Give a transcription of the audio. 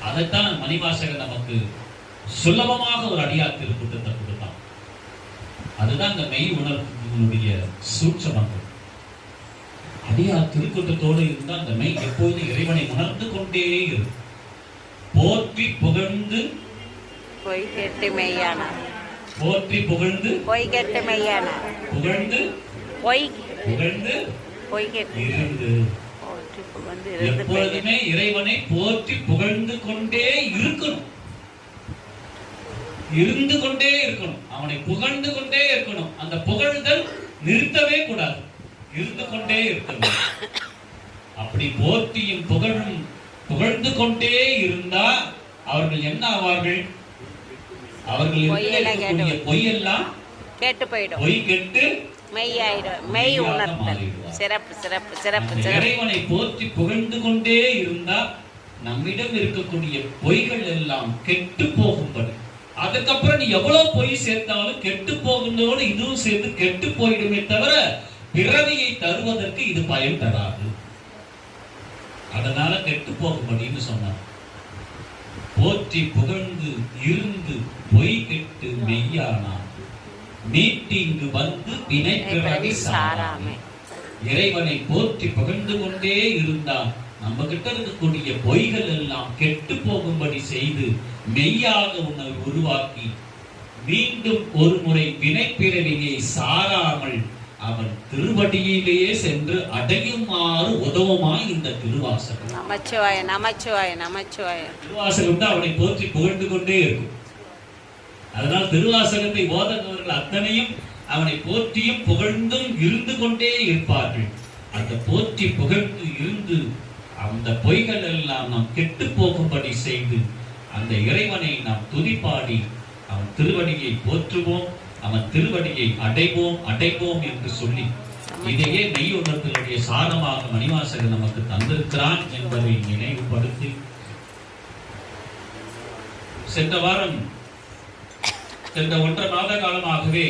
அதைத்தான் மணிவாசகர் நமக்கு சுலபமாக ஒரு அடியார் திருக்கூட்டத்தை கொடுத்தான். அதுதான் இந்த மெய் உணர்வுடைய சூட்சமங்கள். அடியார் திருக்கூட்டத்தோடு இருந்தால் அந்த மெய் எப்போது இறைவனை உணர்ந்து கொண்டே இருக்கும். போற்றி புகழ்ந்து பொய் கெட்டு மெய்யான, போற்றி புகழ்ந்து பொய் கெட்டு மெய்யான, புகழ்ந்து பொய் புகழ்ந்து பொய் கெட்டு இருந்து போற்றி புகழ்ந்து எப்பொழுதுமே இறைவனை போற்றி புகழ்ந்து கொண்டே இருக்கணும். இருந்து கொண்டே இருக்கணும். அவனை புகழ்ந்து கொண்டே இருக்கணும். அந்த புகழ்தல் நிறுத்தவே கூடாது. இருந்து கொண்டே இருக்கணும். அப்படி போற்றியும் புகழும் புகழ்ந்து கொண்டே இருந்தா அவர்கள் என்ன ஆவார்கள்? அவர்கள் பொய்யெல்லாம் கேட்டு போயிடும். பொய் கெட்டு மெய்யாயிடும். மெய் உணர்த்தல். சிறப்பு சிறப்பு சிறப்பு. இறைவனை போற்றி புகழ்ந்து கொண்டே இருந்தா நம்மிடம் இருக்கக்கூடிய பொய்கள் எல்லாம் கெட்டு போகும்படி. அதுக்கப்புறம் நீ எவ்வளவு பொய் சேர்த்தாலும் கெட்டு போகும்போது இதுவும் சேர்ந்து கெட்டு போயிடுமே தவிர பிறவியை தருவதற்கு இது பயன் தராது. அதனால கெட்டு போகும்படின்னு சொன்னார். போற்றி புகழ்ந்து இருந்து பொய் கெட்டு மெய்யானா மீட்டி இங்கு வந்து வினை பிறவி சாராமே. இறைவனை போற்றி புகழ்ந்து கொண்டே இருந்தால் நம்ம கிட்ட இருக்கக்கூடிய பொய்கள் எல்லாம் கெட்டு போகும்படி செய்து மெய்யாக உன்னை உருவாக்கி மீண்டும் ஒரு முறை வினைப்பிறவியை சாராமல் அவன் திருவடியிலேயே சென்று அடையுமாறு உதவுமாய் இந்த திருவாசகம். நமச்சிவாய நமச்சிவாய நமச்சிவாய. திருவாசகம் தான் அவனை போற்றி புகழ்ந்து கொண்டே இருக்கும். அதனால் திருவாசகத்தை ஓதுகிறவர்கள் அத்தனையும் அவனை போற்றியும் புகழ்ந்தும் இருந்து கொண்டே இருப்பார்கள். அந்த போற்றி புகழ்ந்து இருந்து அந்த பொய்கள் எல்லாம் நாம் கெட்டு போகும்படி செய்து அந்த இறைவனை நாம் துதிப்பாடி அவன் திருவடியை போற்றுவோம், அவன் திருவடியை அடைவோம் என்று சொல்லி இதையே மெய் உணர்தலுடைய சாரமாக மணிவாசகர் நமக்கு தந்திருக்கிறான் என்பதை நினைவுபடுத்தி சென்ற 1.5 மாத காலமாகவே